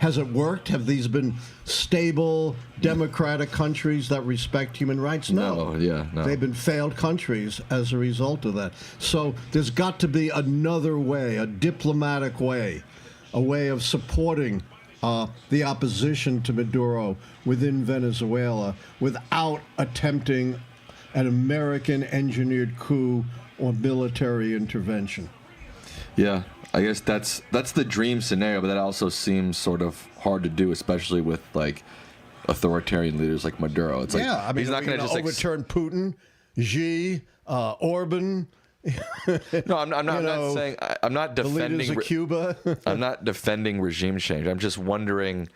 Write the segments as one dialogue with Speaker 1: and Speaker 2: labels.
Speaker 1: Has it worked? Have these been stable, democratic countries that respect human rights? No.
Speaker 2: No.
Speaker 1: They've been failed countries as a result of that. So there's got to be another way, a diplomatic way, a way of supporting the opposition to Maduro within Venezuela without attempting an American-engineered coup or military intervention.
Speaker 2: Yeah. I guess that's the dream scenario, but that also seems sort of hard to do, especially with like authoritarian leaders like Maduro. It's like he's not going to just
Speaker 1: overturn Putin, Xi, Orban.
Speaker 2: No, I'm not saying I'm not defending
Speaker 1: the leaders of Cuba.
Speaker 2: I'm not defending regime change. I'm just wondering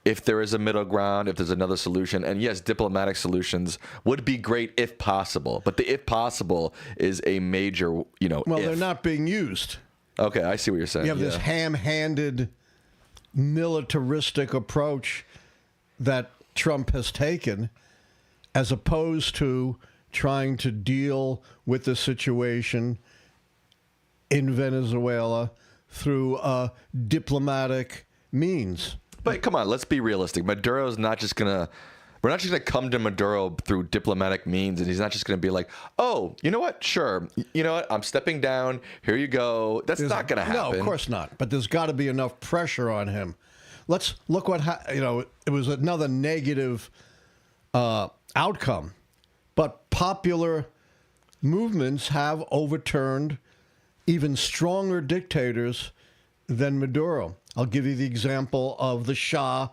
Speaker 2: if there is a middle ground, if there's another solution. And yes, diplomatic solutions would be great if possible, but the if possible is a major, Well,
Speaker 1: they're not being used.
Speaker 2: Okay, I see what you're saying.
Speaker 1: You have this ham-handed, militaristic approach that Trump has taken, as opposed to trying to deal with the situation in Venezuela through diplomatic means.
Speaker 2: But come on, let's be realistic. Maduro's not just gonna. We're not just going to come to Maduro through diplomatic means, and he's not just going to be like, oh, you know what? Sure. You know what? I'm stepping down. Here you go. That's not going to happen.
Speaker 1: No, of course not. But there's got to be enough pressure on him. Let's look what, it was another negative outcome. But popular movements have overturned even stronger dictators than Maduro. I'll give you the example of the Shah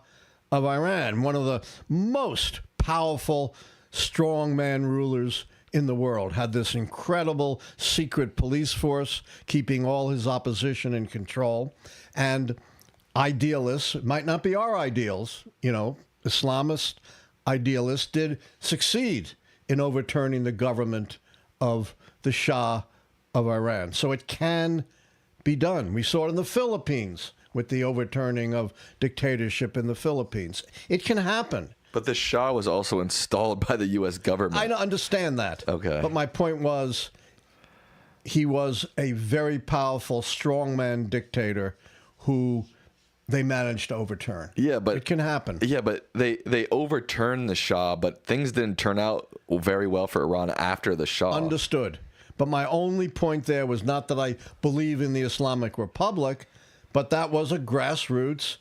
Speaker 1: of Iran, one of the most powerful strongman rulers in the world, had this incredible secret police force keeping all his opposition in control. And idealists, it might not be our ideals, Islamist idealists did succeed in overturning the government of the Shah of Iran. So it can be done. We saw it in the Philippines with the overturning of dictatorship in the Philippines. It can happen.
Speaker 2: But the Shah was also installed by the U.S. government.
Speaker 1: I understand that.
Speaker 2: Okay.
Speaker 1: But my point was, he was a very powerful strongman dictator who they managed to overturn.
Speaker 2: Yeah, but
Speaker 1: it can happen.
Speaker 2: Yeah, but they overturned the Shah, but things didn't turn out very well for Iran after the Shah.
Speaker 1: Understood. But my only point there was not that I believe in the Islamic Republic, but that was a grassroots,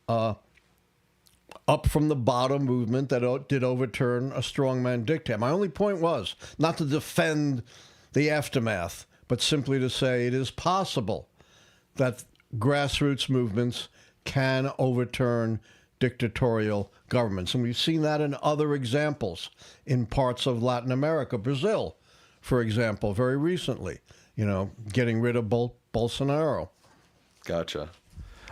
Speaker 1: up from the bottom movement that did overturn a strongman dictator. My only point was not to defend the aftermath, but simply to say it is possible that grassroots movements can overturn dictatorial governments. And we've seen that in other examples in parts of Latin America. Brazil, for example, very recently, getting rid of Bolsonaro.
Speaker 2: Gotcha.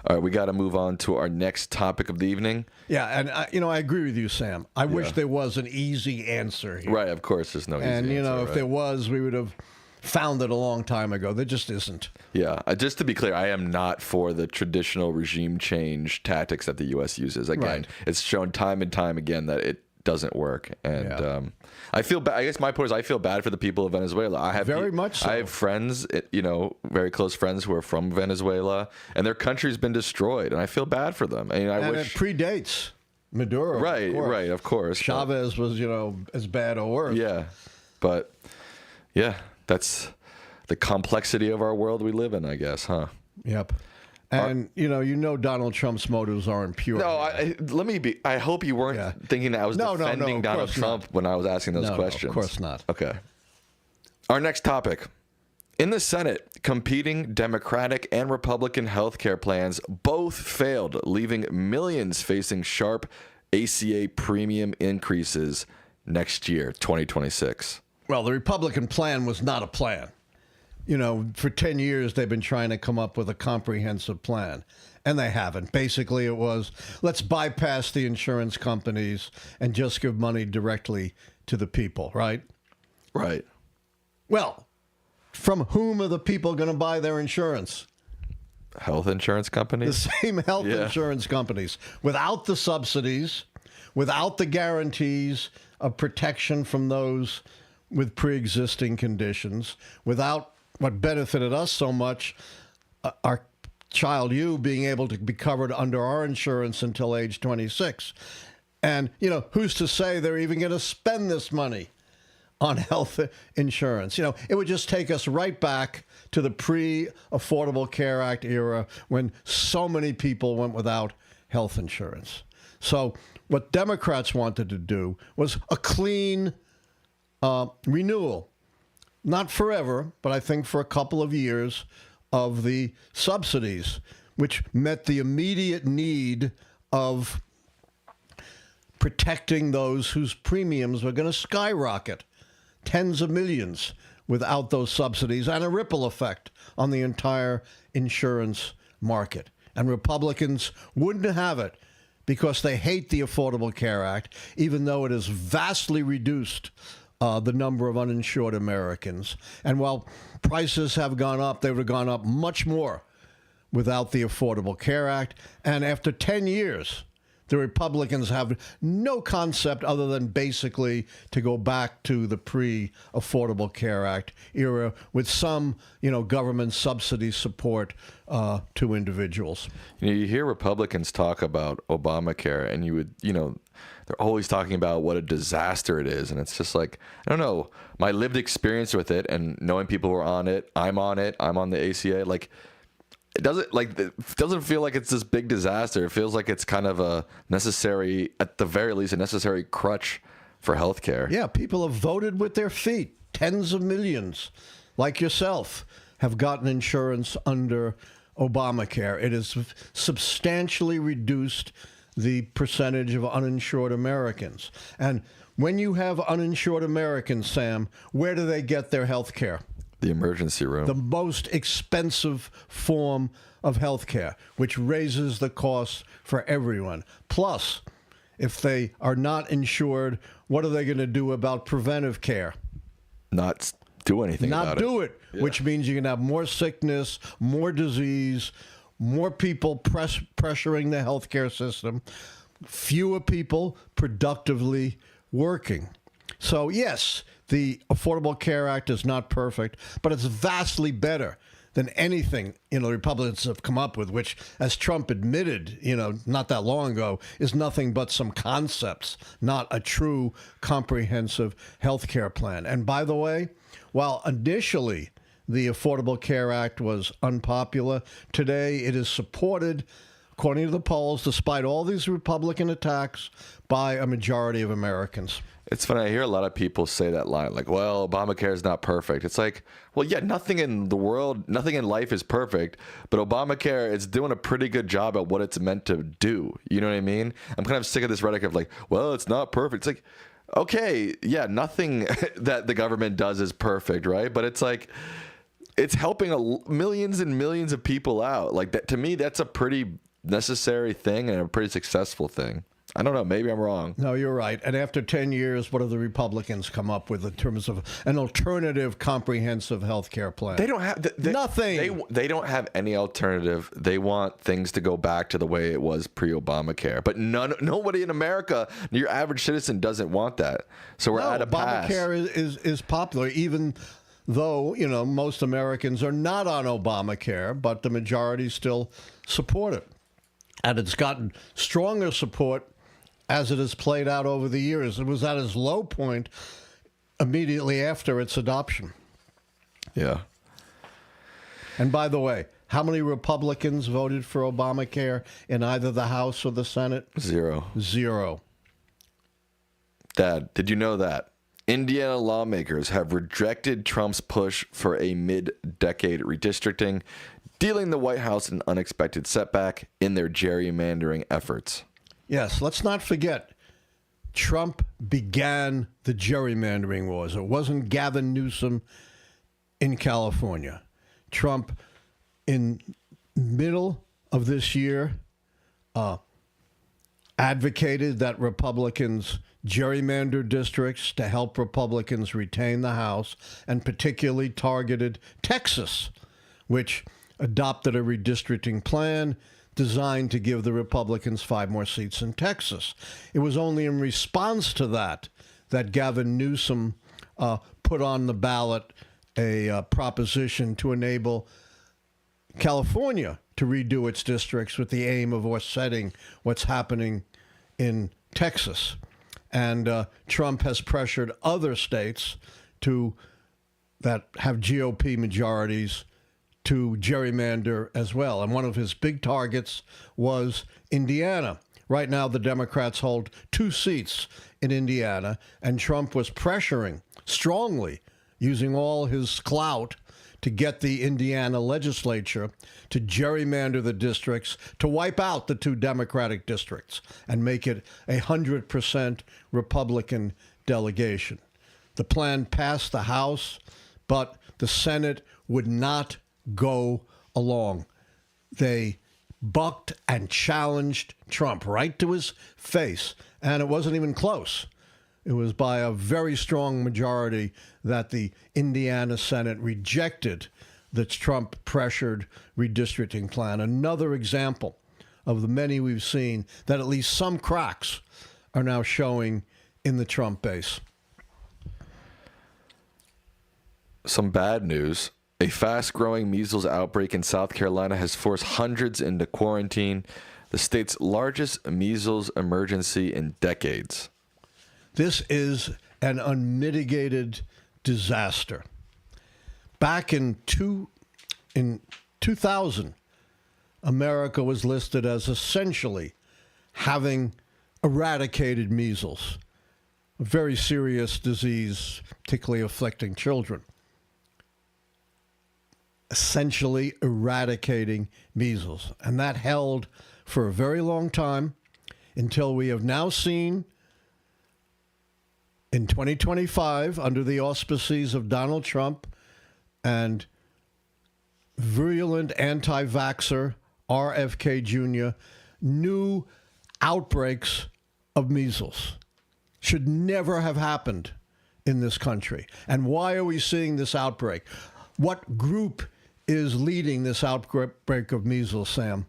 Speaker 2: All right, we got to move on to our next topic of the evening.
Speaker 1: Yeah, and I agree with you, Sam. I wish there was an easy answer here.
Speaker 2: Right, of course, there's no easy answer.
Speaker 1: And, if there was, we would have found it a long time ago. There just isn't.
Speaker 2: Yeah, just to be clear, I am not for the traditional regime change tactics that the U.S. uses. Again, It's shown time and time again that it doesn't work. And I feel bad. I guess my point is I feel bad for the people of Venezuela. I have
Speaker 1: very much so.
Speaker 2: I have friends, very close friends who are from Venezuela, and their country's been destroyed, and I feel bad for them. I wish
Speaker 1: it predates Maduro.
Speaker 2: Right, of course.
Speaker 1: Chavez was, as bad or worse.
Speaker 2: Yeah, but that's the complexity of our world we live in, I guess, huh?
Speaker 1: Yep. And, Donald Trump's motives aren't pure.
Speaker 2: No, I hope you weren't thinking that I was defending Donald Trump when I was asking those questions.
Speaker 1: No, of course not.
Speaker 2: Okay. Our next topic. In the Senate, competing Democratic and Republican health care plans both failed, leaving millions facing sharp ACA premium increases next year, 2026.
Speaker 1: Well, the Republican plan was not a plan. For 10 years, they've been trying to come up with a comprehensive plan, and they haven't. Basically, it was, let's bypass the insurance companies and just give money directly to the people, right?
Speaker 2: Right.
Speaker 1: Well, from whom are the people going to buy their insurance?
Speaker 2: Health insurance companies?
Speaker 1: The same health insurance companies. Without the subsidies, without the guarantees of protection from those with pre-existing conditions, without what benefited us so much, our child you being able to be covered under our insurance until age 26. And, who's to say they're even going to spend this money on health insurance? It would just take us right back to the pre-Affordable Care Act era when so many people went without health insurance. So what Democrats wanted to do was a clean renewal, not forever, but I think for a couple of years, of the subsidies, which met the immediate need of protecting those whose premiums were going to skyrocket tens of millions without those subsidies, and a ripple effect on the entire insurance market. And Republicans wouldn't have it because they hate the Affordable Care Act, even though it has vastly reduced the number of uninsured Americans. And while prices have gone up, they would have gone up much more without the Affordable Care Act. And after 10 years, the Republicans have no concept other than basically to go back to the pre-Affordable Care Act era with some, government subsidy support to individuals.
Speaker 2: You hear Republicans talk about Obamacare, and they're always talking about what a disaster it is. And it's just like, I don't know, my lived experience with it and knowing people who are on it, I'm on the ACA, it doesn't feel like it's this big disaster. It feels like it's kind of a necessary, at the very least, a necessary crutch for healthcare.
Speaker 1: Yeah, people have voted with their feet. Tens of millions, like yourself, have gotten insurance under Obamacare. It has substantially reduced the percentage of uninsured Americans. And when you have uninsured Americans, Sam, where do they get their health care?
Speaker 2: The emergency room.
Speaker 1: The most expensive form of health care, which raises the cost for everyone. Plus, if they are not insured, what are they going to do about preventive care?
Speaker 2: Not do anything about it.
Speaker 1: Not do it, which means you can have more sickness, more disease, more people pressuring the healthcare system, fewer people productively working. So, yes, the Affordable Care Act is not perfect, but it's vastly better than anything, the Republicans have come up with, which, as Trump admitted, not that long ago, is nothing but some concepts, not a true comprehensive health care plan. And by the way, while initially the Affordable Care Act was unpopular, today it is supported, according to the polls, despite all these Republican attacks, by a majority of Americans.
Speaker 2: It's funny. I hear a lot of people say that line, like, well, Obamacare is not perfect. It's like, well, yeah, nothing in the world, nothing in life is perfect, but Obamacare is doing a pretty good job at what it's meant to do. You know what I mean? I'm kind of sick of this rhetoric of like, well, it's not perfect. It's like, okay, yeah, nothing that the government does is perfect, right? But it's like, it's helping millions and millions of people out. Like, that, to me, that's a pretty necessary thing and a pretty successful thing. I don't know. Maybe I'm wrong.
Speaker 1: No, you're right. And after 10 years, what have the Republicans come up with in terms of an alternative comprehensive health care plan?
Speaker 2: They don't have
Speaker 1: nothing.
Speaker 2: They don't have any alternative. They want things to go back to the way it was pre-Obamacare. But nobody in America, your average citizen, doesn't want that. So we're at a pass.
Speaker 1: Obamacare is popular, even though most Americans are not on Obamacare, but the majority still support it, and it's gotten stronger support as it has played out over the years. It was at its low point immediately after its adoption.
Speaker 2: Yeah.
Speaker 1: And by the way, how many Republicans voted for Obamacare in either the House or the Senate?
Speaker 2: Zero. Dad, did you know that Indiana lawmakers have rejected Trump's push for a mid-decade redistricting, dealing the White House an unexpected setback in their gerrymandering efforts? Yes,
Speaker 1: let's not forget, Trump began the gerrymandering wars. It wasn't Gavin Newsom in California. Trump, in middle of this year, advocated that Republicans gerrymander districts to help Republicans retain the House, and particularly targeted Texas, which adopted a redistricting plan designed to give the Republicans 5 more seats in Texas. It was only in response to that Gavin Newsom put on the ballot a proposition to enable California to redo its districts with the aim of offsetting what's happening in Texas. And Trump has pressured other states that have GOP majorities to gerrymander as well. And one of his big targets was Indiana. Right now, the Democrats hold 2 seats in Indiana, and Trump was pressuring strongly, using all his clout, to get the Indiana legislature to gerrymander the districts, to wipe out the 2 Democratic districts and make it 100% Republican delegation. The plan passed the House, but the Senate would not go along. They bucked and challenged Trump right to his face, and it wasn't even close. It was by a very strong majority that the Indiana Senate rejected the Trump-pressured redistricting plan. Another example of the many we've seen that at least some cracks are now showing in the Trump base.
Speaker 2: Some bad news. A fast-growing measles outbreak in South Carolina has forced hundreds into quarantine, the state's largest measles emergency in decades.
Speaker 1: This is an unmitigated disaster. Back in 2000, America was listed as essentially having eradicated measles, a very serious disease, particularly afflicting children. Essentially eradicating measles. And that held for a very long time until we have now seen in 2025, under the auspices of Donald Trump and virulent anti-vaxxer RFK Jr., new outbreaks of measles. Should never have happened in this country. And why are we seeing this outbreak? What group is leading this outbreak of measles, Sam?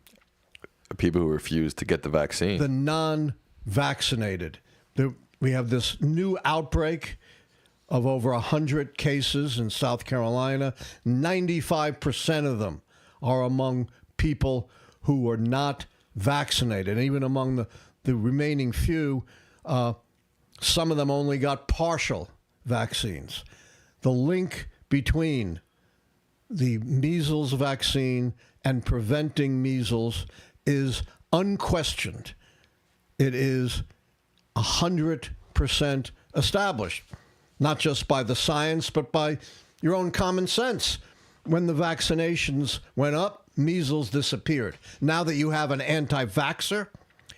Speaker 2: People who refuse to get the vaccine.
Speaker 1: The non-vaccinated. We have this new outbreak of over 100 cases in South Carolina. 95% of them are among people who are not vaccinated. And even among the remaining few, some of them only got partial vaccines. The link between the measles vaccine and preventing measles is unquestioned. It is 100% established, not just by the science, but by your own common sense. When the vaccinations went up, measles disappeared. Now that you have an anti-vaxxer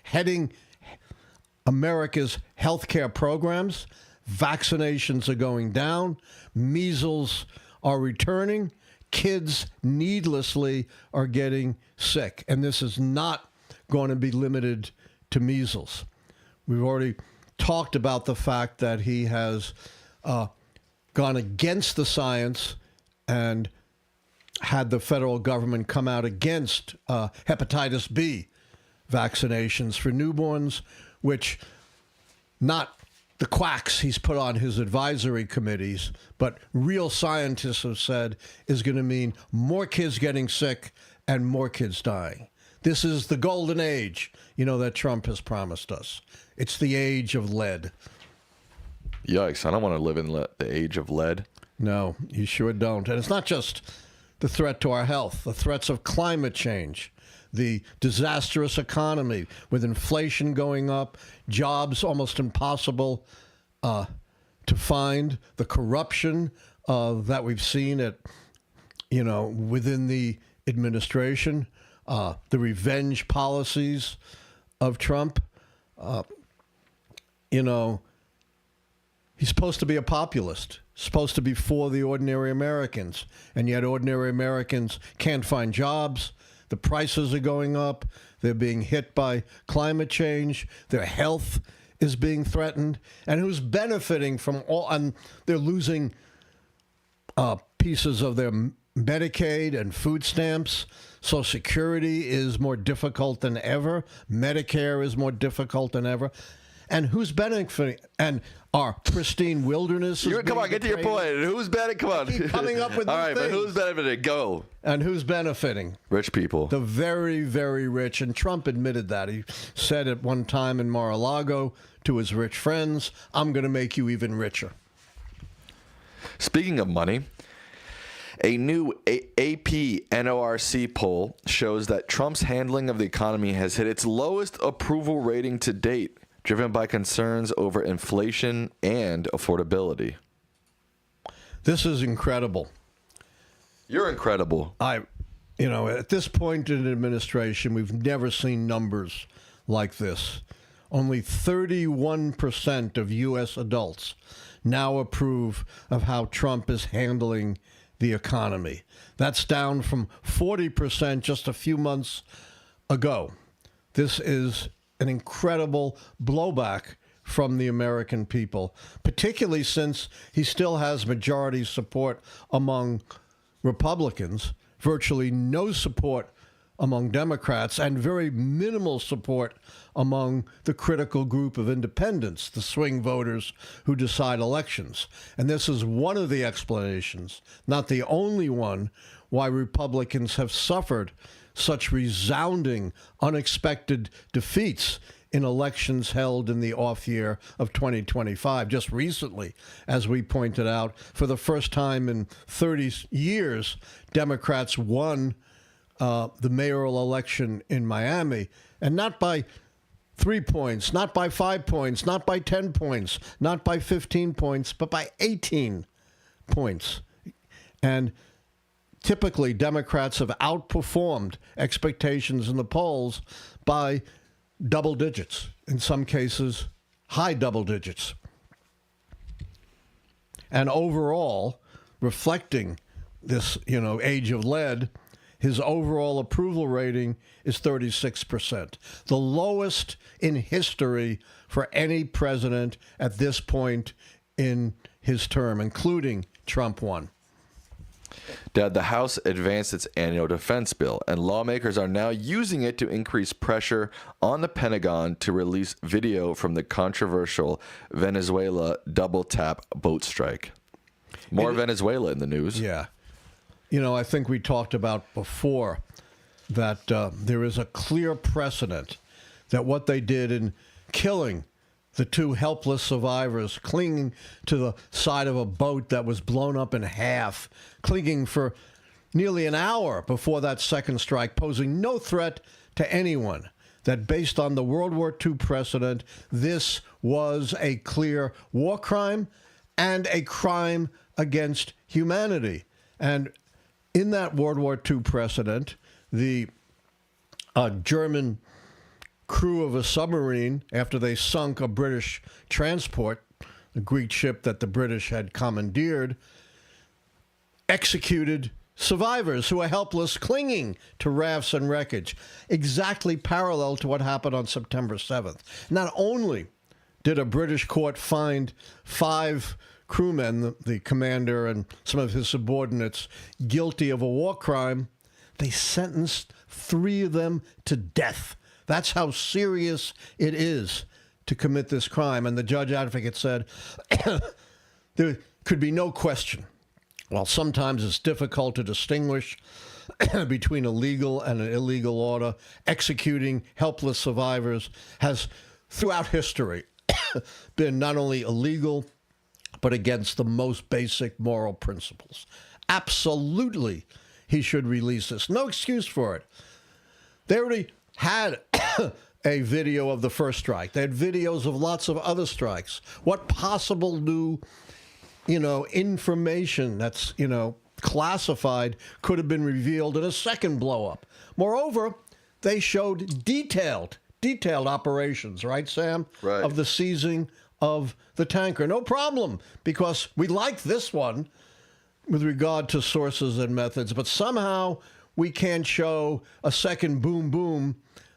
Speaker 1: heading America's healthcare programs, vaccinations are going down, measles are returning, kids needlessly are getting sick. And this is not going to be limited to measles. We've already talked about the fact that he has gone against the science and had the federal government come out against hepatitis B vaccinations for newborns, which not the quacks he's put on his advisory committees, but real scientists have said is going to mean more kids getting sick and more kids dying. This is the golden age, that Trump has promised us. It's the age of lead.
Speaker 2: Yikes, I don't want to live in the age of lead.
Speaker 1: No, you sure don't. And it's not just the threat to our health, the threats of climate change, the disastrous economy with inflation going up, jobs almost impossible to find, the corruption that we've seen within the administration, the revenge policies of Trump. He's supposed to be a populist, supposed to be for the ordinary Americans, and yet ordinary Americans can't find jobs. The prices are going up. They're being hit by climate change. Their health is being threatened. And who's benefiting from all? And they're losing pieces of their Medicaid and food stamps. Social Security is more difficult than ever. Medicare is more difficult than ever. And who's benefiting? And our pristine wilderness is
Speaker 2: Come on, get to your point. Who's benefiting? Come on.
Speaker 1: Keep coming up with
Speaker 2: all
Speaker 1: new
Speaker 2: right, but
Speaker 1: things.
Speaker 2: who's benefiting? Go.
Speaker 1: And who's benefiting?
Speaker 2: Rich people.
Speaker 1: The very, very rich. And Trump admitted that. He said at one time in Mar-a-Lago to his rich friends, I'm going to make you even richer.
Speaker 2: Speaking of money, a new AP NORC poll shows that Trump's handling of the economy has hit its lowest approval rating to date, driven by concerns over inflation and affordability.
Speaker 1: This is incredible.
Speaker 2: You're incredible.
Speaker 1: At this point in administration, we've never seen numbers like this. Only 31% of U.S. adults now approve of how Trump is handling the economy. That's down from 40% just a few months ago. This is an incredible blowback from the American people, particularly since he still has majority support among Republicans, virtually no support among Democrats, and very minimal support among the critical group of independents, the swing voters who decide elections. And this is one of the explanations, not the only one, why Republicans have suffered such resounding, unexpected defeats in elections held in the off year of 2025. Just recently, as we pointed out, for the first time in 30 years, Democrats won the mayoral election in Miami, and not by 3 points, not by 5 points, not by 10 points, not by 15 points, but by 18 points. And typically, Democrats have outperformed expectations in the polls by double digits, in some cases, high double digits. And overall, reflecting this, age of lead, his overall approval rating is 36%, the lowest in history for any president at this point in his term, including Trump 1.
Speaker 2: Dad, the House advanced its annual defense bill, and lawmakers are now using it to increase pressure on the Pentagon to release video from the controversial Venezuela double-tap boat strike. More Venezuela in the news.
Speaker 1: Yeah. I think we talked about before that there is a clear precedent that what they did in killing the two helpless survivors, clinging to the side of a boat that was blown up in half, clinging for nearly an hour before that second strike, posing no threat to anyone, that based on the World War II precedent, this was a clear war crime and a crime against humanity. And in that World War II precedent, the German crew of a submarine, after they sunk a British transport, a Greek ship that the British had commandeered, executed survivors who were helpless, clinging to rafts and wreckage, exactly parallel to what happened on September 7th. Not only did a British court find 5 crewmen, the commander and some of his subordinates, guilty of a war crime, they sentenced 3 of them to death. That's how serious it is to commit this crime. And the judge advocate said, there could be no question. While sometimes it's difficult to distinguish between a legal and an illegal order, executing helpless survivors has, throughout history, been not only illegal, but against the most basic moral principles. Absolutely, he should release this. No excuse for it. They already had a video of the first strike. They had videos of lots of other strikes. What possible new, information that's, classified could have been revealed in a second blow-up? Moreover, they showed detailed operations, right, Sam?
Speaker 2: Right.
Speaker 1: Of the seizing of the tanker. No problem, because we like this one with regard to sources and methods, but somehow we can't show a second boom boom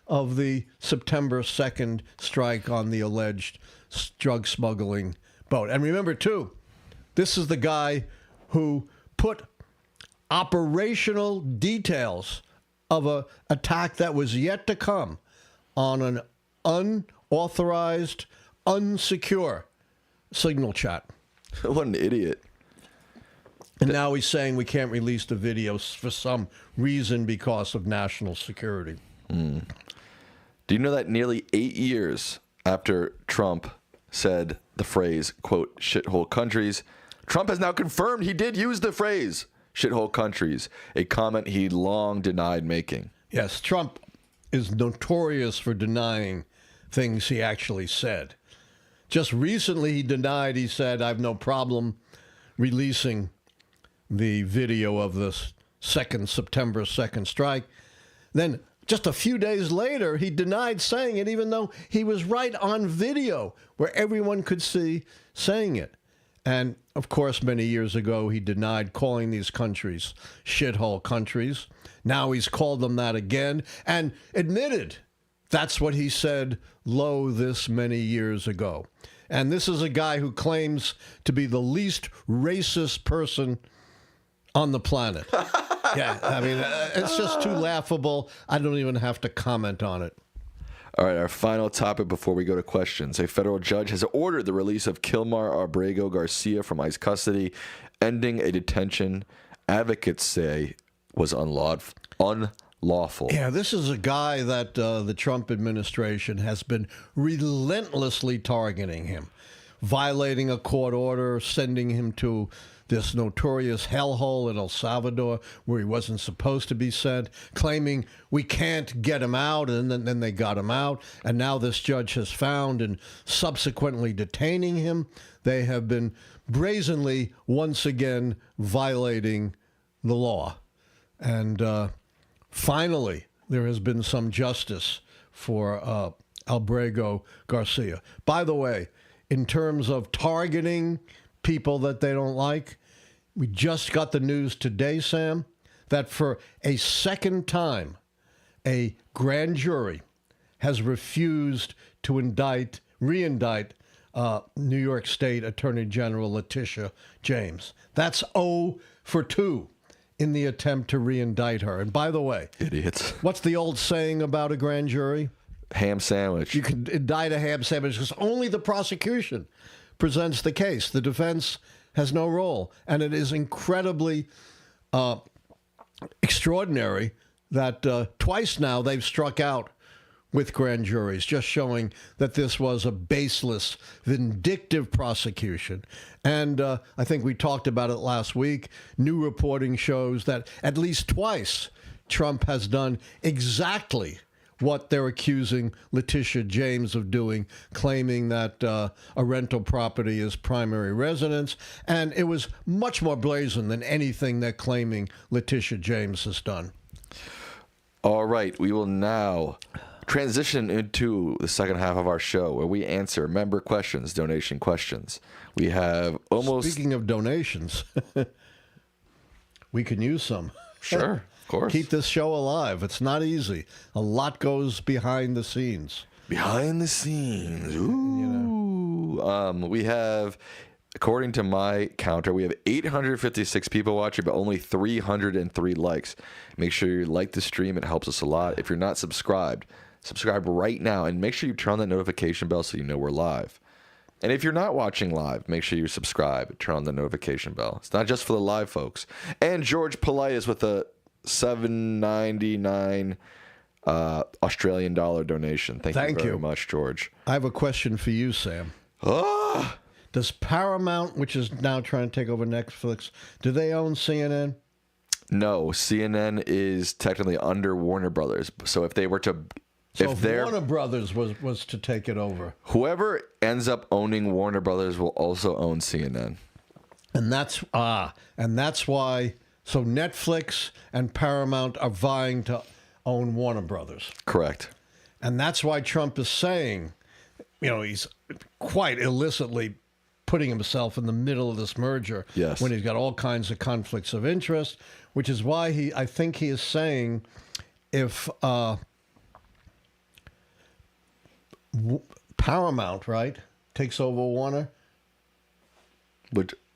Speaker 1: of the September 2nd strike on the alleged drug smuggling boat. And remember, too, this is the guy who put operational details of an attack that was yet to come on an unauthorized, unsecure signal chat.
Speaker 2: What an idiot.
Speaker 1: And now he's saying we can't release the videos for some reason because of national security.
Speaker 2: Do you know that nearly 8 years after Trump said the phrase, quote, shithole countries, Trump has now confirmed he did use the phrase shithole countries, a comment he long denied making.
Speaker 1: Yes, Trump is notorious for denying things he actually said. Just recently he said, I have no problem releasing the video of this September 2nd strike. Then just a few days later, he denied saying it, even though he was right on video where everyone could see saying it. And, of course, many years ago, he denied calling these countries shithole countries. Now he's called them that again and admitted that's what he said this many years ago. And this is a guy who claims to be the least racist person on the planet. Yeah, I mean, it's just too laughable. I don't even have to comment on it.
Speaker 2: All right, our final topic before we go to questions. A federal judge has ordered the release of Kilmar Abrego Garcia from ICE custody, ending a detention advocates say was unlawful.
Speaker 1: Yeah, this is a guy that the Trump administration has been relentlessly targeting him, violating a court order, sending him to this notorious hellhole in El Salvador where he wasn't supposed to be sent, claiming we can't get him out, and then they got him out. And now this judge has found and subsequently detaining him. They have been brazenly, once again, violating the law. And finally, there has been some justice for Abrego Garcia. By the way, in terms of targeting people that they don't like, we just got the news today, Sam, that for a second time, a grand jury has refused to re-indict New York State Attorney General Letitia James. That's 0 for 2 in the attempt to re-indict her. And by the way,
Speaker 2: Idiots.
Speaker 1: what's the old saying about a grand jury?
Speaker 2: Ham sandwich.
Speaker 1: You can indict a ham sandwich because only the prosecution presents the case. The defense has no role. And it is incredibly extraordinary that twice now they've struck out with grand juries, just showing that this was a baseless, vindictive prosecution. And I think we talked about it last week. New reporting shows that at least twice Trump has done exactly what they're accusing Letitia James of doing, claiming that a rental property is primary residence. And it was much more brazen than anything they're claiming Letitia James has done.
Speaker 2: All right, we will now transition into the second half of our show where we answer member questions, donation questions. We have almost...
Speaker 1: Speaking of donations, we can use some.
Speaker 2: Sure. Course.
Speaker 1: Keep this show alive. It's not easy. A lot goes behind the scenes.
Speaker 2: Behind the scenes. Ooh. We have, according to my counter, we have 856 people watching, but only 303 likes. Make sure you like the stream. It helps us a lot. If you're not subscribed, subscribe right now. And make sure you turn on that notification bell so you know we're live. And if you're not watching live, make sure you subscribe. Turn on the notification bell. It's not just for the live folks. And George Polite is with a $7.99 Australian dollar donation. Thank you very much, George.
Speaker 1: I have a question for you, Sam. Does Paramount, which is now trying to take over Netflix, do they own CNN?
Speaker 2: No, CNN is technically under Warner Brothers. So if they were to...
Speaker 1: if Warner Brothers was to take it over,
Speaker 2: whoever ends up owning Warner Brothers will also own CNN.
Speaker 1: And that's why... So Netflix and Paramount are vying to own Warner Brothers.
Speaker 2: Correct.
Speaker 1: And that's why Trump is saying, he's quite illicitly putting himself in the middle of this merger.
Speaker 2: Yes.
Speaker 1: When he's got all kinds of conflicts of interest, which is why I think he is saying if Paramount, right, takes over Warner.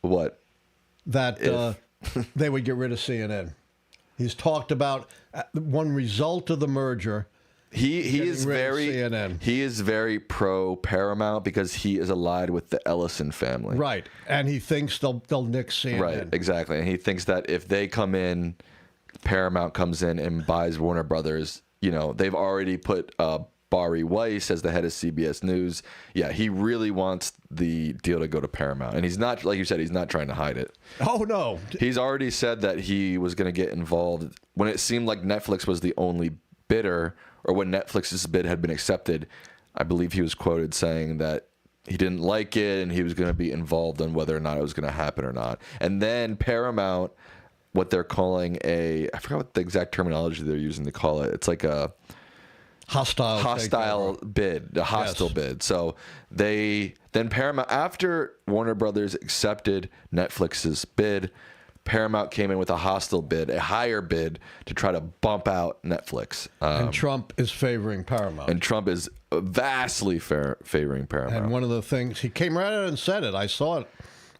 Speaker 2: What?
Speaker 1: That... they would get rid of CNN. He's talked about one result of the merger
Speaker 2: He is
Speaker 1: rid of
Speaker 2: very
Speaker 1: CNN.
Speaker 2: he is very pro Paramount because he is allied with the Ellison family.
Speaker 1: Right, and he thinks they'll nick CNN.
Speaker 2: Right, exactly. And he thinks that if they come in, Paramount comes in and buys Warner Brothers. You know, they've already put Bari Weiss as the head of CBS News. Yeah, he really wants the deal to go to Paramount, and he's not, like you said, he's not trying to hide it.
Speaker 1: Oh no,
Speaker 2: He's already said that he was going to get involved when it seemed like Netflix was the only bidder, or when Netflix's bid had been accepted. I believe he was quoted saying that he didn't like it and he was going to be involved on whether or not it was going to happen or not. And then Paramount, what they're calling I forgot what the exact terminology they're using to call it. It's like a
Speaker 1: hostile
Speaker 2: bid, a hostile bid. So then Paramount, after Warner Brothers accepted Netflix's bid, Paramount came in with a hostile bid, a higher bid to try to bump out Netflix.
Speaker 1: And Trump is favoring Paramount.
Speaker 2: And Trump is vastly favoring Paramount.
Speaker 1: And one of the things, he came right out and said it, I saw it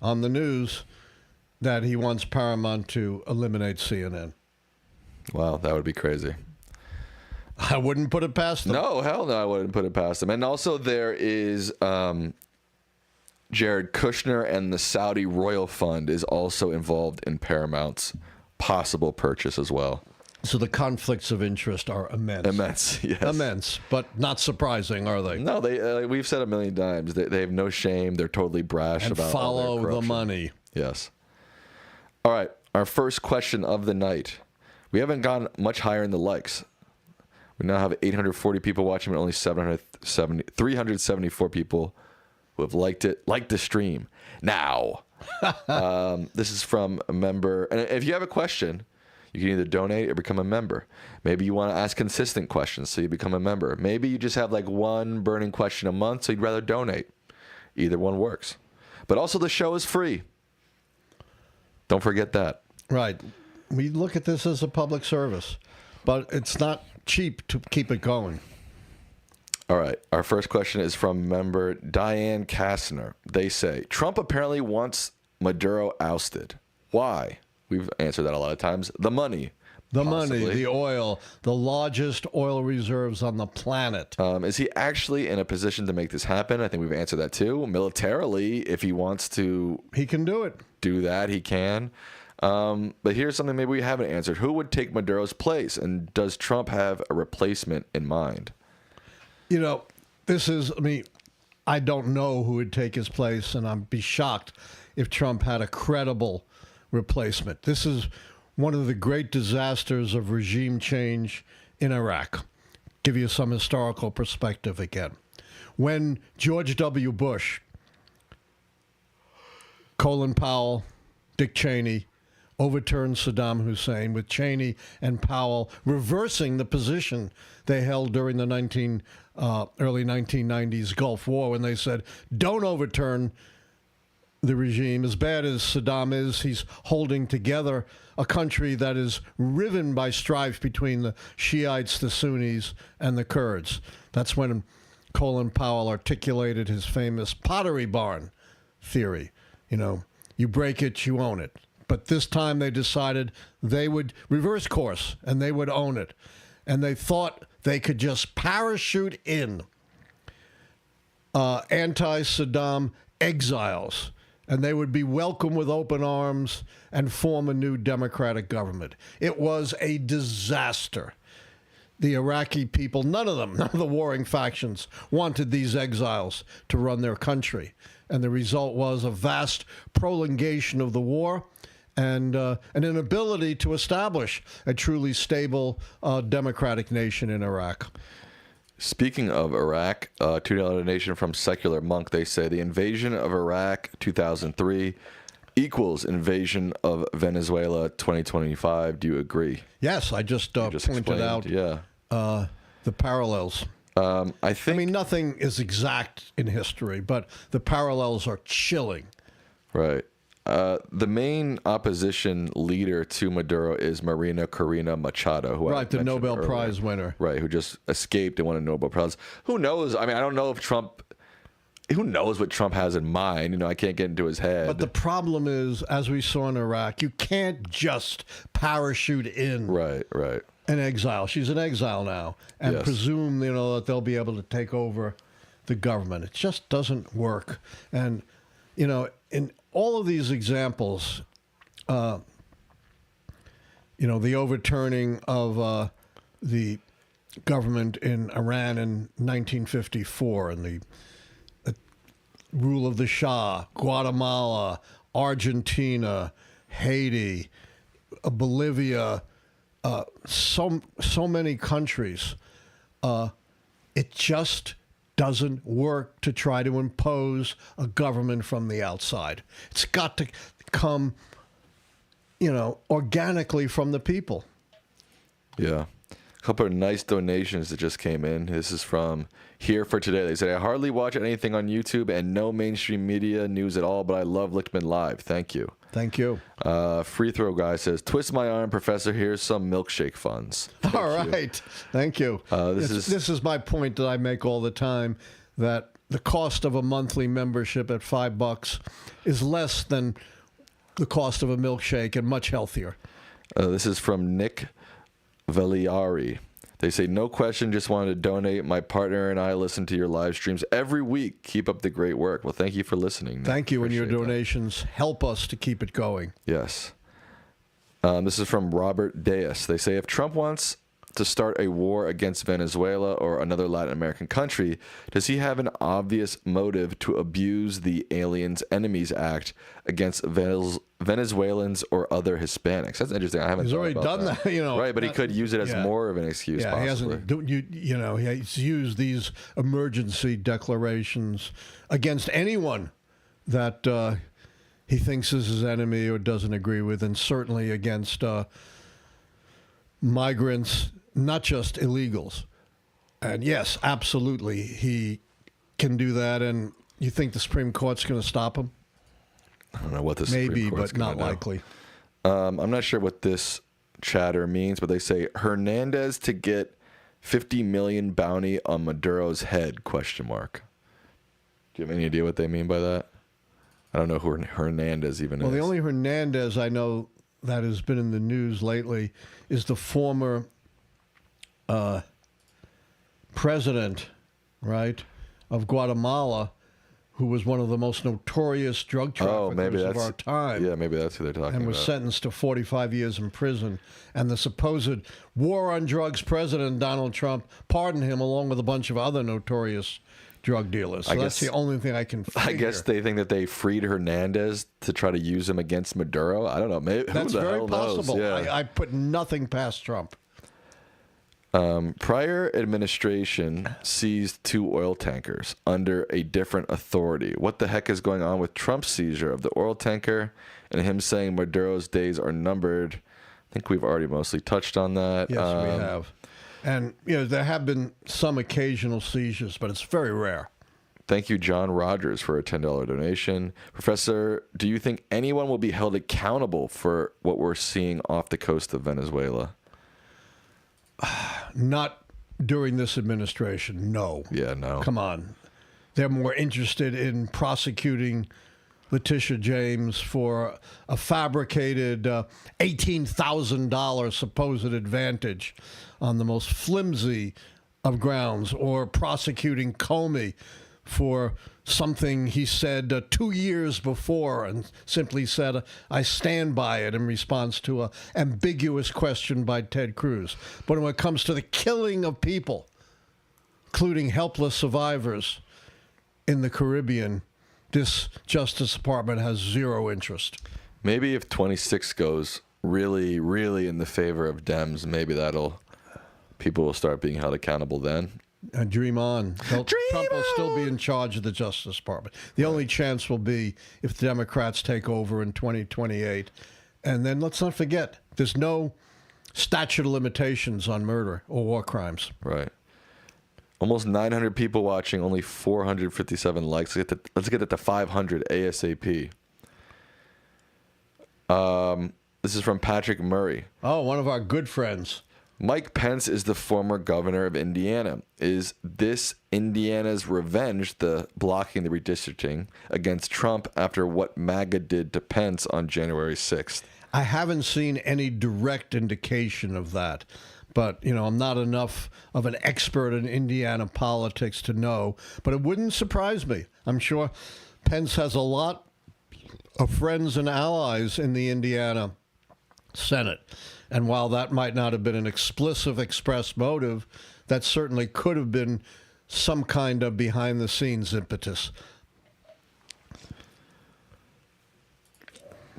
Speaker 1: on the news, that he wants Paramount to eliminate CNN.
Speaker 2: Wow, that would be crazy.
Speaker 1: I wouldn't put it past them.
Speaker 2: No, hell no, I wouldn't put it past them. And also there is Jared Kushner, and the Saudi Royal Fund is also involved in Paramount's possible purchase as well.
Speaker 1: So the conflicts of interest are immense.
Speaker 2: Immense, yes.
Speaker 1: Immense, but not surprising, are they?
Speaker 2: No, they we've said a million times. They have no shame. They're totally brash
Speaker 1: And
Speaker 2: about all their
Speaker 1: follow the
Speaker 2: corruption.
Speaker 1: money.
Speaker 2: Yes. All right, our first question of the night. We haven't gone much higher in the likes. We now have 840 people watching, but only 374 people who have liked the stream. Now, this is from a member. And if you have a question, you can either donate or become a member. Maybe you want to ask consistent questions, so you become a member. Maybe you just have like one burning question a month, so you'd rather donate. Either one works. But also, the show is free. Don't forget that.
Speaker 1: Right. We look at this as a public service, but it's not cheap to keep it going.
Speaker 2: All right. Our first question is from member Diane Kastner. They say, Trump apparently wants Maduro ousted. Why? We've answered that a lot of times. The money.
Speaker 1: The
Speaker 2: possibly.
Speaker 1: money, the oil, the largest oil reserves on the planet.
Speaker 2: Is he actually in a position to make this happen? I think we've answered that too. Militarily, if he wants to
Speaker 1: He can do it.
Speaker 2: do that, he can. But here's something maybe we haven't answered. Who would take Maduro's place? And does Trump have a replacement in mind?
Speaker 1: You know, I don't know who would take his place, and I'd be shocked if Trump had a credible replacement. This is one of the great disasters of regime change in Iraq. Give you some historical perspective again. When George W. Bush, Colin Powell, Dick Cheney overturned Saddam Hussein, with Cheney and Powell reversing the position they held during the early 1990s Gulf War, when they said, don't overturn the regime. As bad as Saddam is, he's holding together a country that is riven by strife between the Shiites, the Sunnis, and the Kurds. That's when Colin Powell articulated his famous pottery barn theory. You know, you break it, you own it. But this time they decided they would reverse course and they would own it. And they thought they could just parachute in anti-Saddam exiles, and they would be welcomed with open arms and form a new democratic government. It was a disaster. The Iraqi people, none of the warring factions, wanted these exiles to run their country. And the result was a vast prolongation of the war and an inability to establish a truly stable democratic nation in Iraq.
Speaker 2: Speaking of Iraq, $2 donation from Secular Monk. They say the invasion of Iraq 2003 equals invasion of Venezuela 2025. Do you agree?
Speaker 1: Yes, I just pointed
Speaker 2: explained,
Speaker 1: out the parallels.
Speaker 2: I mean,
Speaker 1: nothing is exact in history, but the parallels are chilling.
Speaker 2: Right. The main opposition leader to Maduro is Marina Corina Machado, who
Speaker 1: the Nobel Prize winner.
Speaker 2: Right, who just escaped and won a Nobel Prize. Who knows? I mean, I don't know if Trump... Who knows what Trump has in mind? You know, I can't get into his head.
Speaker 1: But the problem is, as we saw in Iraq, you can't just parachute in.
Speaker 2: Right.
Speaker 1: in exile. She's in exile now, and
Speaker 2: Yes.
Speaker 1: presume that they'll be able to take over the government. It just doesn't work. And in all of these examples, the overturning of the government in Iran in 1954 and the rule of the Shah, Guatemala, Argentina, Haiti, Bolivia, so many countries. It just doesn't work to try to impose a government from the outside. It's got to come, organically from the people.
Speaker 2: Yeah. A couple of nice donations that just came in. This is from Here for Today. They say, I hardly watch anything on YouTube and no mainstream media news at all, but I love Lichtman Live. Thank you.
Speaker 1: Thank you.
Speaker 2: Free Throw Guy says, twist my arm, Professor. Here's some milkshake funds.
Speaker 1: All right. Thank you. This is my point that I make all the time, that the cost of a monthly membership at $5 is less than the cost of a milkshake and much healthier.
Speaker 2: This is from Nick Valiari. They say, no question, just wanted to donate. My partner and I listen to your live streams every week. Keep up the great work. Well, thank you for listening, Nick.
Speaker 1: Thank you, and your
Speaker 2: Appreciate
Speaker 1: donations help us to keep it going.
Speaker 2: Yes. This is from Robert Deas. They say, if Trump wants to start a war against Venezuela or another Latin American country, does he have an obvious motive to abuse the Aliens Enemies Act against Venezuelans or other Hispanics? That's interesting. I haven't.
Speaker 1: He's already done that.
Speaker 2: Right, but he could use it as more of an excuse.
Speaker 1: Yeah,
Speaker 2: possibly.
Speaker 1: he hasn't. He's used these emergency declarations against anyone that he thinks is his enemy or doesn't agree with, and certainly against migrants, not just illegals. And yes, absolutely, he can do that. And you think the Supreme Court's going to stop him?
Speaker 2: I don't know what the
Speaker 1: Maybe,
Speaker 2: Supreme Court's
Speaker 1: but not
Speaker 2: gonna do.
Speaker 1: likely.
Speaker 2: I'm not sure what this chatter means, but they say Hernandez to get 50 million bounty on Maduro's head, ? Do you have any idea what they mean by that? I don't know who Hernandez even is.
Speaker 1: Well, the only Hernandez I know that has been in the news lately is the former president, right, of Guatemala, who was one of the most notorious drug traffickers of our time.
Speaker 2: Yeah, maybe that's who they're talking
Speaker 1: and was
Speaker 2: about.
Speaker 1: sentenced to 45 years in prison. And the supposed war on drugs president, Donald Trump, pardoned him along with a bunch of other notorious drug dealers. So that's the only thing I can figure.
Speaker 2: I guess they think that they freed Hernandez to try to use him against Maduro. I don't know. Maybe,
Speaker 1: that's
Speaker 2: who the
Speaker 1: very
Speaker 2: hell
Speaker 1: possible.
Speaker 2: knows? Yeah.
Speaker 1: I put nothing past Trump.
Speaker 2: Prior administration seized 2 oil tankers under a different authority. What the heck is going on with Trump's seizure of the oil tanker and him saying Maduro's days are numbered? I think we've already mostly touched on that.
Speaker 1: Yes, we have. And, there have been some occasional seizures, but it's very rare.
Speaker 2: Thank you, John Rogers, for a $10 donation. Professor, do you think anyone will be held accountable for what we're seeing off the coast of Venezuela?
Speaker 1: Not during this administration, no.
Speaker 2: Yeah, no.
Speaker 1: Come on. They're more interested in prosecuting Letitia James for a fabricated $18,000 supposed advantage on the most flimsy of grounds, or prosecuting Comey for something he said 2 years before and simply said, I stand by it, in response to an ambiguous question by Ted Cruz. But when it comes to the killing of people, including helpless survivors in the Caribbean, this Justice Department has zero interest.
Speaker 2: Maybe if 26 goes really, really in the favor of Dems, maybe people will start being held accountable then.
Speaker 1: Dream on. Trump will still be in charge of the Justice Department. The only chance will be if the Democrats take over in 2028. And then let's not forget, there's no statute of limitations on murder or war crimes.
Speaker 2: Right. Almost 900 people watching, only 457 likes. Let's get it to 500 ASAP. This is from Patrick Murray.
Speaker 1: Oh, one of our good friends.
Speaker 2: Mike Pence is the former governor of Indiana. Is this Indiana's revenge, the blocking the redistricting against Trump after what MAGA did to Pence on January 6th?
Speaker 1: I haven't seen any direct indication of that. But, I'm not enough of an expert in Indiana politics to know. But it wouldn't surprise me. I'm sure Pence has a lot of friends and allies in the Indiana Senate. And while that might not have been an explicit express motive, that certainly could have been some kind of behind-the-scenes impetus.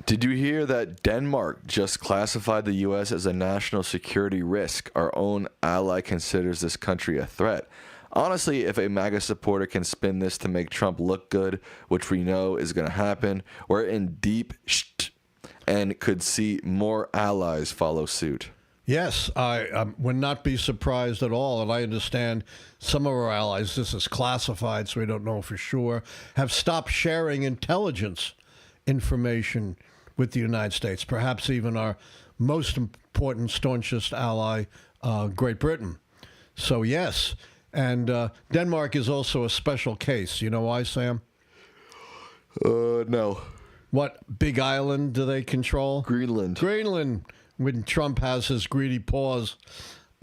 Speaker 2: Did you hear that Denmark just classified the U.S. as a national security risk? Our own ally considers this country a threat. Honestly, if a MAGA supporter can spin this to make Trump look good, which we know is going to happen, we're in deep shit and could see more allies follow suit.
Speaker 1: Yes, I would not be surprised at all. And I understand some of our allies, this is classified, so we don't know for sure, have stopped sharing intelligence information with the United States, perhaps even our most important, staunchest ally, Great Britain. So, yes. And Denmark is also a special case. You know why, Sam?
Speaker 2: No.
Speaker 1: What big island do they control?
Speaker 2: Greenland.
Speaker 1: Greenland. When Trump has his greedy paws,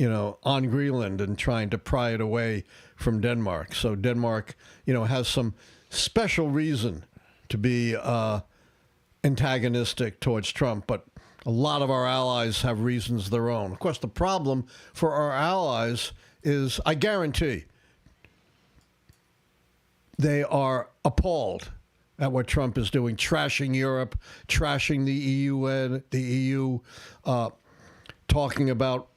Speaker 1: on Greenland and trying to pry it away from Denmark. So Denmark, has some special reason to be antagonistic towards Trump, but a lot of our allies have reasons of their own. Of course, the problem for our allies is, I guarantee, they are appalled at what Trump is doing, trashing Europe, trashing the EU, talking about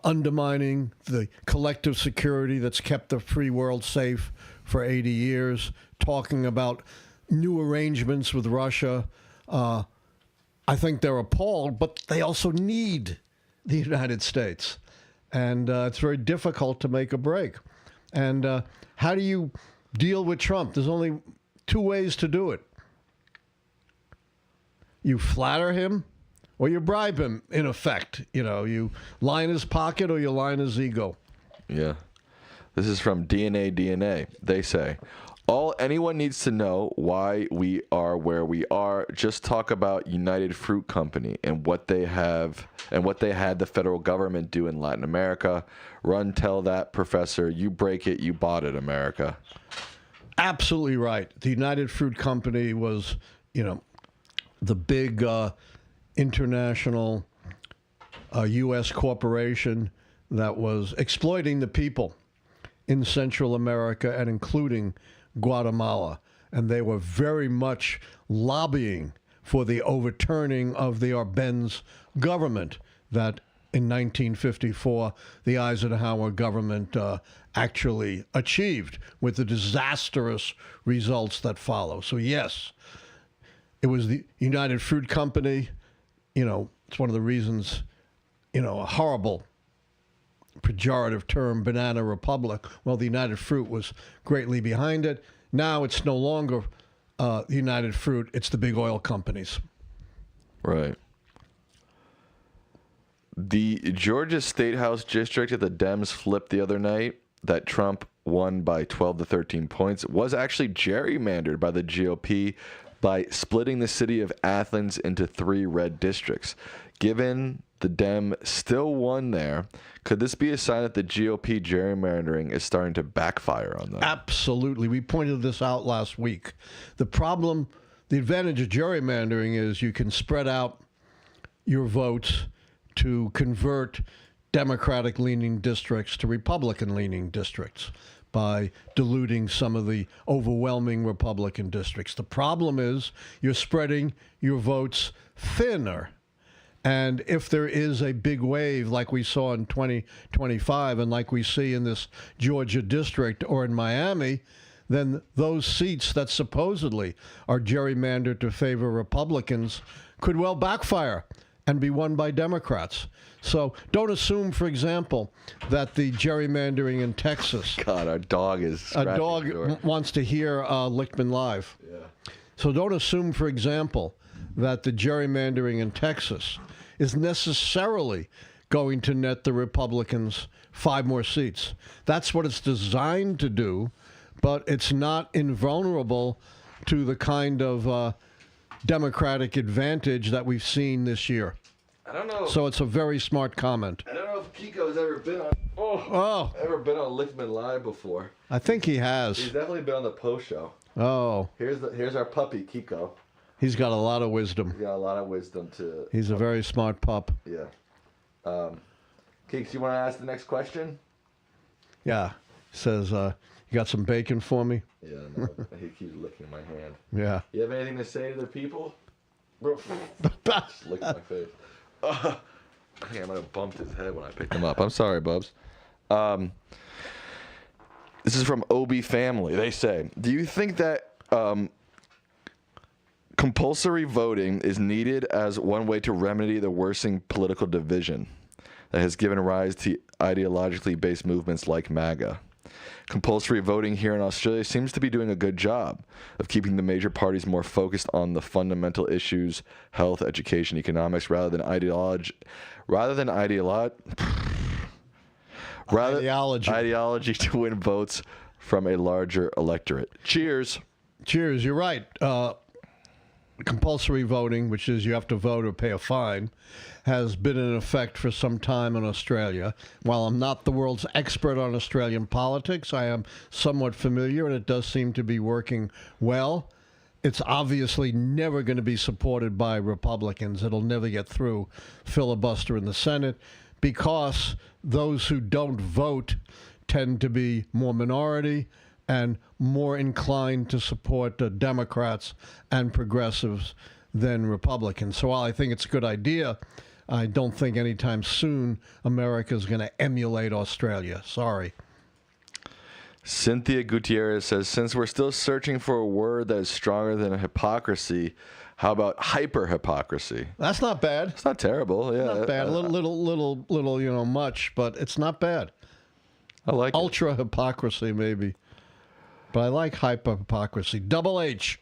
Speaker 1: undermining the collective security that's kept the free world safe for 80 years, talking about new arrangements with Russia. I think they're appalled, but they also need the United States. And it's very difficult to make a break. And how do you deal with Trump? There's only two ways to do it. You flatter him or you bribe him, in effect. You line his pocket or you line his ego.
Speaker 2: Yeah. This is from DNA. They say, all anyone needs to know why we are where we are, just talk about United Fruit Company and what they have and what they had the federal government do in Latin America. Run, tell that professor, you break it, you bought it, America.
Speaker 1: Absolutely right. The United Fruit Company was, the big international U.S. corporation that was exploiting the people in Central America and including Guatemala. And they were very much lobbying for the overturning of the Arbenz government that in 1954 the Eisenhower government actually achieved with the disastrous results that follow. So yes, it was the United Fruit Company. It's one of the reasons, a horrible pejorative term, banana republic. Well, the United Fruit was greatly behind it. Now it's no longer the United Fruit. It's the big oil companies.
Speaker 2: Right. The Georgia State House district that the Dems flipped the other night, that Trump won by 12 to 13 points, was actually gerrymandered by the GOP by splitting the city of Athens into 3 red districts. Given the Dem still won there, could this be a sign that the GOP gerrymandering is starting to backfire on them?
Speaker 1: Absolutely. We pointed this out last week. The advantage of gerrymandering is you can spread out your votes to convert Democratic-leaning districts to Republican-leaning districts by diluting some of the overwhelming Republican districts. The problem is you're spreading your votes thinner. And if there is a big wave like we saw in 2025 and like we see in this Georgia district or in Miami, then those seats that supposedly are gerrymandered to favor Republicans could well backfire and be won by Democrats. So don't assume, for example, that the gerrymandering in Texas...
Speaker 2: God, our dog is
Speaker 1: a dog wants to hear Lichtman live. Yeah. So don't assume, for example, that the gerrymandering in Texas is necessarily going to net the Republicans 5 more seats. That's what it's designed to do, but it's not invulnerable to the kind of Democratic advantage that we've seen this year.
Speaker 2: I don't know.
Speaker 1: So it's a very smart comment.
Speaker 2: I don't know if Kiko's ever been on Lichtman Live before.
Speaker 1: I think he
Speaker 2: He's
Speaker 1: has.
Speaker 2: definitely been on the post show.
Speaker 1: Oh,
Speaker 2: Here's our puppy, Kiko.
Speaker 1: he's got a lot of wisdom.
Speaker 2: He's got a lot of wisdom to.
Speaker 1: He's a very smart pup.
Speaker 2: Yeah. Keeks, you want to ask the next question?
Speaker 1: Yeah. Says, you got some bacon for me?
Speaker 2: Yeah, no, he keeps licking my hand.
Speaker 1: Yeah.
Speaker 2: You have anything to say to the people? Just licked my face. I think I might have bumped his head when I picked him up. I'm sorry, Bubs. This is from OB Family. They say, do you think that compulsory voting is needed as one way to remedy the worsening political division that has given rise to ideologically based movements like MAGA? Compulsory voting here in Australia seems to be doing a good job of keeping the major parties more focused on the fundamental issues, health, education, economics, rather than ideology to win votes from a larger electorate. Cheers.
Speaker 1: Cheers. You're right. Compulsory voting, which is you have to vote or pay a fine, has been in effect for some time in Australia. While I'm not the world's expert on Australian politics, I am somewhat familiar, and it does seem to be working well. It's obviously never going to be supported by Republicans. It'll never get through filibuster in the Senate because those who don't vote tend to be more minority and more inclined to support Democrats and progressives than Republicans. So while I think it's a good idea, I don't think anytime soon America is going to emulate Australia. Sorry.
Speaker 2: Cynthia Gutierrez says, since we're still searching for a word that is stronger than hypocrisy, how about hyper-hypocrisy?
Speaker 1: That's not bad.
Speaker 2: It's not terrible. Yeah,
Speaker 1: Not bad. A little, much, but it's not bad.
Speaker 2: I like it.
Speaker 1: Ultra hypocrisy, maybe. But I like hyper-hypocrisy. Double H.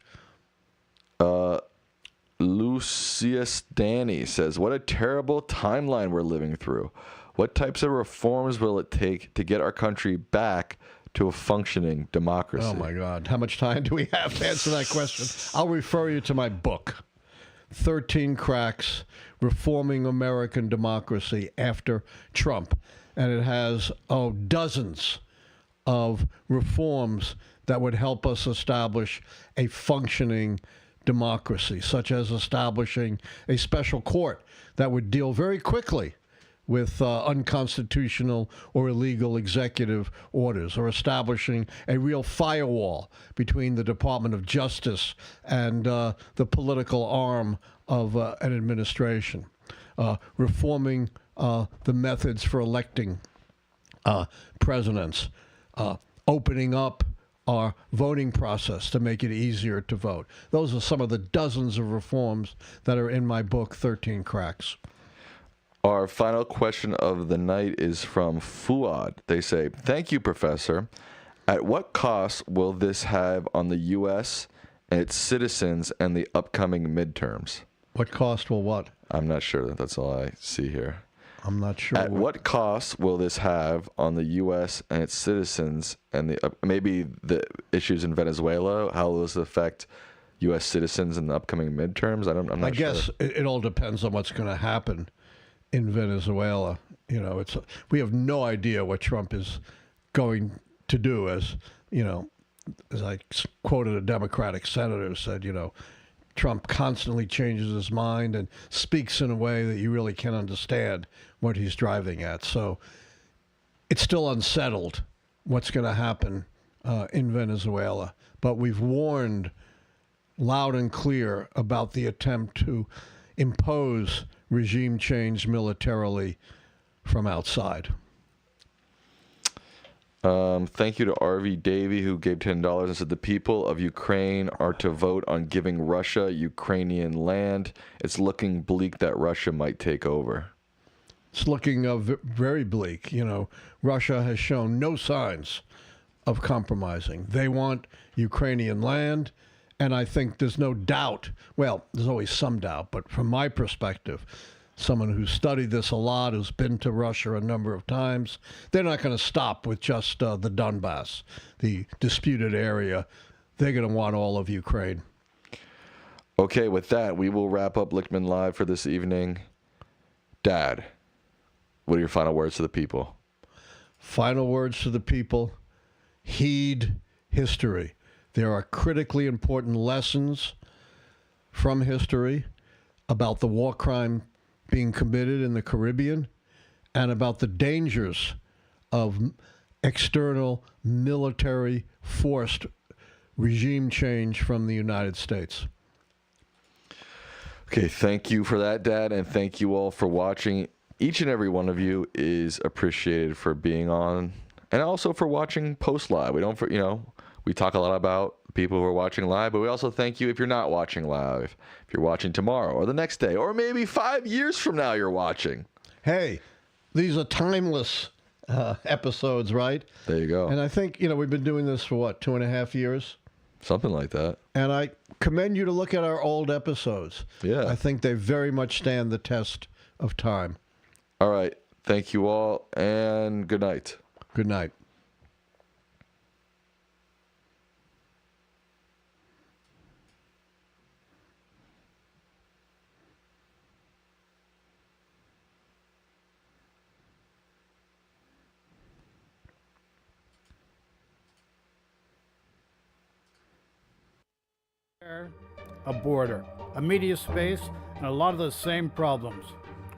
Speaker 2: Lucius Danny says, what a terrible timeline we're living through. What types of reforms will it take to get our country back to a functioning democracy?
Speaker 1: Oh, my God. How much time do we have to answer that question? I'll refer you to my book, 13 Cracks, Reforming American Democracy After Trump. And it has, dozens of reforms that would help us establish a functioning democracy, such as establishing a special court that would deal very quickly with unconstitutional or illegal executive orders, or establishing a real firewall between the Department of Justice and the political arm of an administration, reforming the methods for electing presidents, opening up our voting process to make it easier to vote. Those are some of the dozens of reforms that are in my book, 13 Cracks.
Speaker 2: Our final question of the night is from Fuad. They say, thank you, Professor. At what cost will this have on the U.S. and its citizens and the upcoming midterms?
Speaker 1: What cost will what?
Speaker 2: I'm not sure. That's all I see here.
Speaker 1: I'm not sure.
Speaker 2: At what cost will this have on the U.S. and its citizens and maybe the issues in Venezuela? How will this affect U.S. citizens in the upcoming midterms? I'm not sure.
Speaker 1: I guess it all depends on what's going to happen in Venezuela. We have no idea what Trump is going to do. As I quoted a Democratic senator said, Trump constantly changes his mind and speaks in a way that you really can't understand what he's driving at. So it's still unsettled what's going to happen in Venezuela. But we've warned loud and clear about the attempt to impose regime change militarily from outside.
Speaker 2: Thank you to R.V. Davey, who gave $10 and said the people of Ukraine are to vote on giving Russia Ukrainian land. It's looking bleak that Russia might take over.
Speaker 1: It's looking very bleak. Russia has shown no signs of compromising. They want Ukrainian land, and I think there's no doubt. Well, there's always some doubt, but from my perspective, someone who's studied this a lot, who's been to Russia a number of times, they're not going to stop with just the Donbass, the disputed area. They're going to want all of Ukraine.
Speaker 2: Okay, with that, we will wrap up Lichtman Live for this evening. Dad, what are your final words to the people?
Speaker 1: Final words to the people: heed history. There are critically important lessons from history about the war crime being committed in the Caribbean and about the dangers of external military forced regime change from the United States.
Speaker 2: Okay, thank you for that, Dad, and thank you all for watching. Each and every one of you is appreciated for being on, and also for watching post live. We talk a lot about people who are watching live, but we also thank you if you're not watching live, if you're watching tomorrow or the next day, or maybe 5 years from now you're watching.
Speaker 1: Hey, these are timeless episodes, right?
Speaker 2: There you go.
Speaker 1: And I think, we've been doing this for 2.5 years?
Speaker 2: Something like that.
Speaker 1: And I commend you to look at our old episodes.
Speaker 2: Yeah.
Speaker 1: I think they very much stand the test of time.
Speaker 2: All right. Thank you all, and good night.
Speaker 1: Good night.
Speaker 3: A border, a media space, and a lot of the same problems.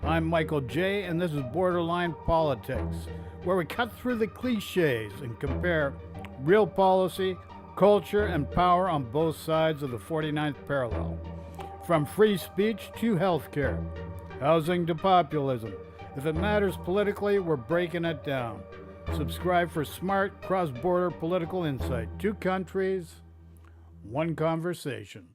Speaker 3: I'm Michael J., and this is Borderline Politics, where we cut through the cliches and compare real policy, culture, and power on both sides of the 49th parallel. From free speech to healthcare, housing to populism. If it matters politically, we're breaking it down. Subscribe for smart cross-border political insight. 2 countries, 1 conversation.